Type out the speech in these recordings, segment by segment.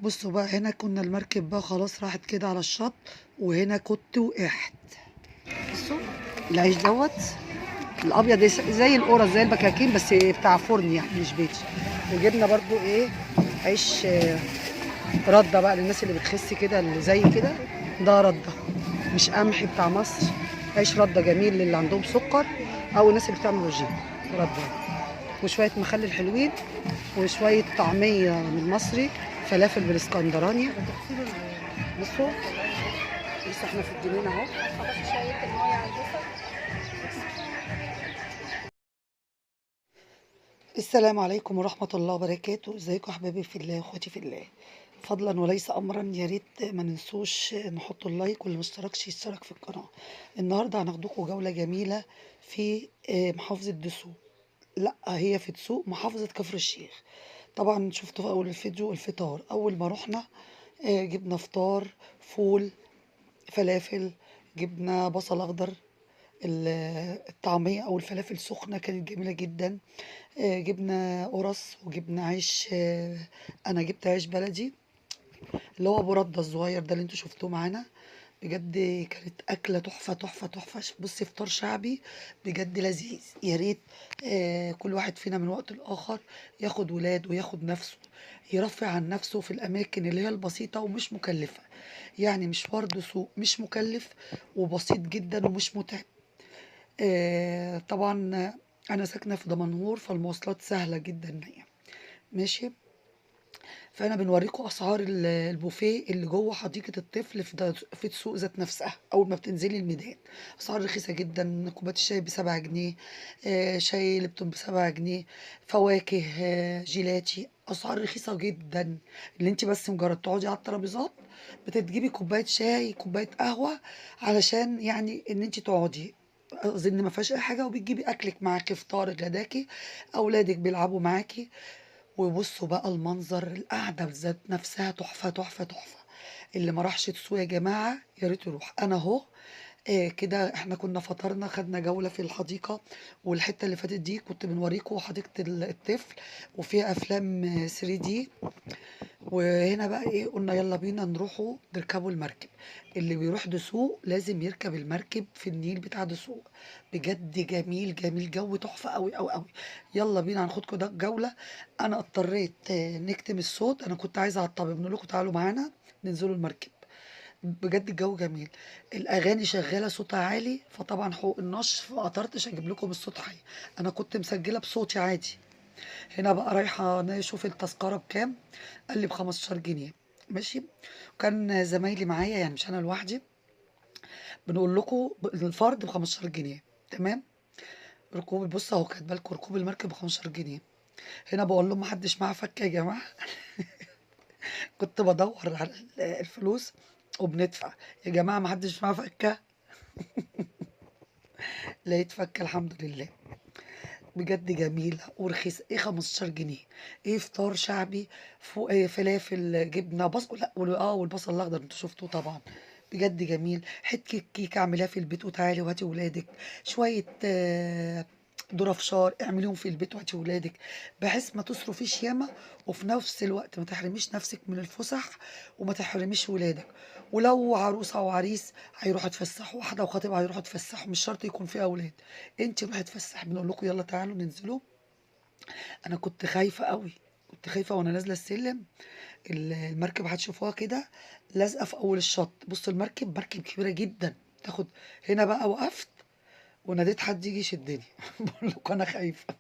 بصوا بقى، هنا كنا المركب بقى خلاص راحت كده على الشط، وهنا كنت وقعت. بصوا العيش دوت الابيض ده زي القرص زي البكاكين بس بتاع فرن يعني مش بيتي. وجبنا برضو ايه، عيش رده بقى للناس اللي بتخس كده اللي زي كده. ده رده مش قمحي بتاع مصر، عيش رده جميل للي عندهم سكر او الناس اللي بتعمل رجيم. رده وشويه مخلل حلوين وشويه طعميه من مصري، فلافل بالاسكندراني. بصوا لسه احنا في الجنينه اهو. السلام عليكم ورحمة الله وبركاته. ازيكم احبابي في الله واخواتي في الله، فضلا وليس امرا. يا ريت ما ننسوش نحط اللايك، واللي مشتركش يشترك في القناة. النهارده هناخدكم جولة جميلة في محافظة دسوق. لا، هي في دسوق محافظة كفر الشيخ. طبعا شفتوا في اول الفيديو الفطار. اول ما رحنا جبنا فطار، فول، فلافل، جبنا بصل اخضر، الطعمية او الفلافل سخنة كانت جميلة جدا. جبنا قرص وجبنا عيش. انا جبت عيش بلدي اللي هو ابو رده الصغير ده اللي انتوا شفتوه معانا. بجد كانت اكله تحفه تحفه تحفه. بصي فطار شعبي بجد لذيذ. يا ريت كل واحد فينا من وقت لاخر ياخد ولاد وياخد نفسه، يرفع عن نفسه في الاماكن اللي هي البسيطه ومش مكلفه. يعني مشوار دسوق مش مكلف وبسيط جدا ومش متعب. طبعا انا ساكنه في دمنهور فالمواصلات سهله جدا يعني. ماشي. فانا بنوريكم اسعار البوفيه اللي جوه حديقه الطفل في السوق ذات نفسها. اول ما بتنزلي الميدان اسعار رخيصه جدا. كوبايه الشاي ب7 جنيه، شاي لبتون ب7 جنيه، فواكه، جيلاتي، اسعار رخيصه جدا. اللي انت بس مجرد تقعدي على الترابيزات بتجيبي كوبايه شاي كوبايه قهوه علشان يعني ان انت تقعدي. قصدي ان ما فيهاش اي حاجه، وبتجيبي اكلك معاكي، فطارك غداكي، اولادك بيلعبوا معاكي. وبصوا بقى المنظر، القعده بذات نفسها تحفه تحفه تحفه. اللي ما راحش تسوق يا جماعه يا ريت يروح. انا اهو كده احنا كنا فطرنا، خدنا جوله في الحديقه. والحته اللي فاتت دي كنت بنوريكم حديقه الطفل وفيها افلام 3D. وهنا بقى ايه، قلنا يلا بينا نروحوا نركبوا المركب. اللي بيروح دسوق لازم يركب المركب في النيل بتاع دسوق. بجد جميل جميل، جو تحفة قوي قوي قوي. يلا بينا هناخدكم ده جولة. انا اضطريت نكتم الصوت. انا كنت عايزة اعطبق، بنقول لكم تعالوا معانا ننزلوا المركب. بجد الجو جميل. الاغاني شغاله صوتها عالي، فطبعا حقوق النشر فقطرتش اجيب لكم الصوت حي. انا كنت مسجله بصوتي عادي. هنا بقى رايحة نشوف التذكرة بكام. قال لي ب15 جنيه. ماشي. وكان زمايلي معايا يعني مش أنا لوحدي. بنقول لكم الفرد ب15 جنيه. تمام. ركوب، بص اهو كاتبه لكم ركوب المركب ب15 جنيه. هنا بقول لهم محدش معاه فكة يا جماعة. كنت بدور على الفلوس وبندفع. يا جماعة محدش معاه فكة. لقيت فكة الحمد لله. بجد جميلة ورخيصة. ايه 15 جنيه؟ ايه فطار شعبي فوق فلافل جبنة بصل، لا والبصل الاخضر انتوا شفتوه طبعا. بجد جميل. حته كيكة اعمليها في البيت وتعالي وهاتي ولادك. شوية ذرة فشار اعمليهم في البيت وهاتي ولادك، بحيث ما تصرفيش ياما وفي نفس الوقت ما تحرميش نفسك من الفسح وما تحرميش ولادك. ولو عروسة او عريس هيروحوا يتفسحوا، واحدة وخطيبها هيروحوا يتفسحوا، مش شرط يكون في اولاد. انت روحي اتفسحي. بنقول لكم يلا تعالوا ننزلوا. انا كنت خايفه قوي، كنت خايفه وانا نازله السلم. المركب هتشوفوها كده لازقه في اول الشط. بصوا المركب مركب كبيره جدا تاخد. هنا بقى وقفت وناديت حد يجي يشدني. بقول لكم انا خايفه.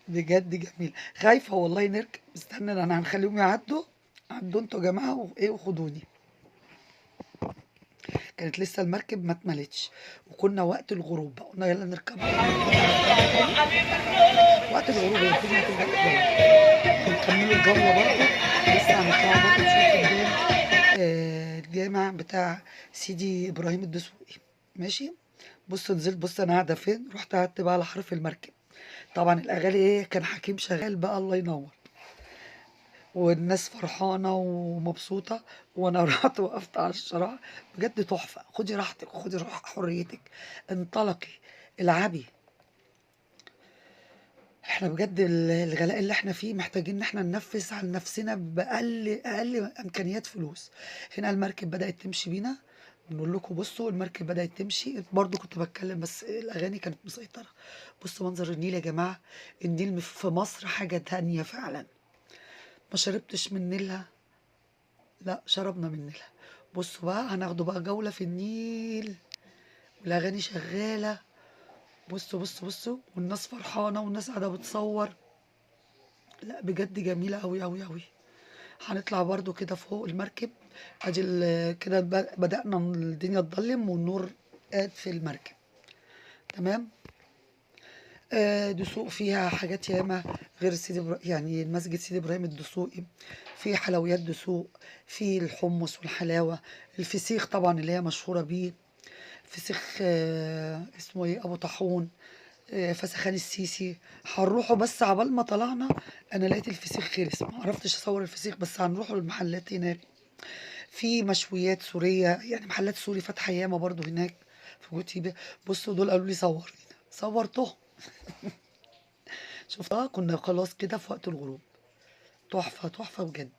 بجد جميل. خايفه والله نركب. استنى انا هنخليهم يعدوا. عدوا انتوا يا جماعه وايه وخدوني. كانت لسه المركب ما اتملتش وكنا وقت الغروب بقى. قلنا يلا نركب وقت الغروب. هي الدنيا هتبدا تغرب. بنكملوا الجولة برضو. لسه هنطلعوا برضو نشوف قدام الجامع بتاع سيدي إبراهيم الدسوقي. ماشي. بصوا نزلت، بص أنا قاعدة فين. رحت قعدت بقى على حرف المركب. طبعا الأغاني إيه، كان حكيم شغال بقى الله ينور. والناس فرحانة ومبسوطة. وأنا رحت وقفت على الشراع. بجد تحفة. خدي راحتك وخدي حريتك. انطلقي، العبي. احنا بجد الغلاء اللي احنا فيه محتاجين ان احنا ننفس عن نفسنا اقل امكانيات فلوس. هنا المركب بدأت تمشي بينا. بنقول لكم بصوا المركب بدأت تمشي، برضو كنت بتكلم بس الاغاني كانت مسيطرة. بصوا منظر النيل يا جماعة. النيل في مصر حاجة تانية فعلا. ما شربتش من نيلها؟ لا شربنا من نيلها. بصوا بقى هناخدوا بقى جولة في النيل والاغاني شغالة. بصوا بصوا بصوا والناس فرحانة والناس قاعدة بتصور. لا بجد جميلة أوي أوي أوي. هنطلع برضو كده فوق المركب. ادي كده بدأنا الدنيا تضلم والنور قاد في المركب. تمام. دسوق فيها حاجات ياما غير يعني المسجد سيدي ابراهيم الدسوقي. في حلويات دسوق. في الحمص والحلاوة. الفسيخ طبعا اللي هي مشهورة بيه. فسيخ اسمه ايه ابو طاحون. فسخان السيسي. هنروحوا بس عبال ما طلعنا انا لقيت الفسيخ خلص، ما عرفتش اصور الفسيخ بس هنروحوا المحلات هناك. في مشويات سورية، يعني محلات سوري فاتحة ياما برضو هناك في جوتيبه. بصوا دول قالوا لي صور. صورتهم. شفتها كنا خلاص كده في وقت الغروب. تحفة تحفة بجد.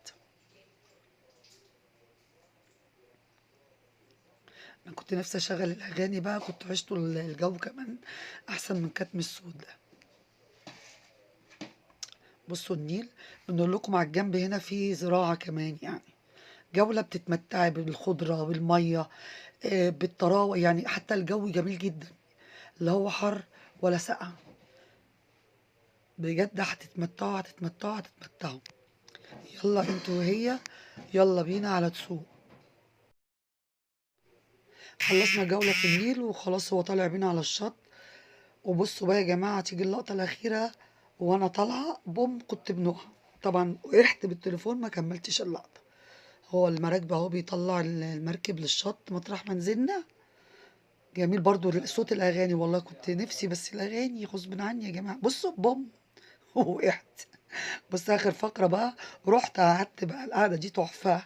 انا كنت نفسي اشغل الاغاني بقى، كنت عشت الجو كمان احسن من كتم السود ده. بصوا النيل. بنقول لكم على الجنب هنا في زراعة كمان يعني. جولة بتتمتعي بالخضرة بالمية. بالطراوة، يعني حتى الجو جميل جدا. لا هو حر ولا سقع. بجد هتتمتعوا هتتمتعوا هتتمتعوا. يلا انتوا وهي. يلا بينا على تسوق. خلصنا جولة في النيل وخلاص هو طالع بينا على الشط. وبصوا بقى يا جماعة تيجي اللقطة الأخيرة. وأنا طالعة بوم كنت بنقع. طبعا وقعت بالتليفون ما كملتش اللقطة. هو المراكب اهو بيطلع المركب للشط مطرح ما نزلنا. جميل برضو صوت الأغاني، والله كنت نفسي بس الأغاني غصب عني يا جماعة. بصوا بوم. وقعت. بص آخر فقرة بقى. رحت قعدت بقى القعدة دي تحفة.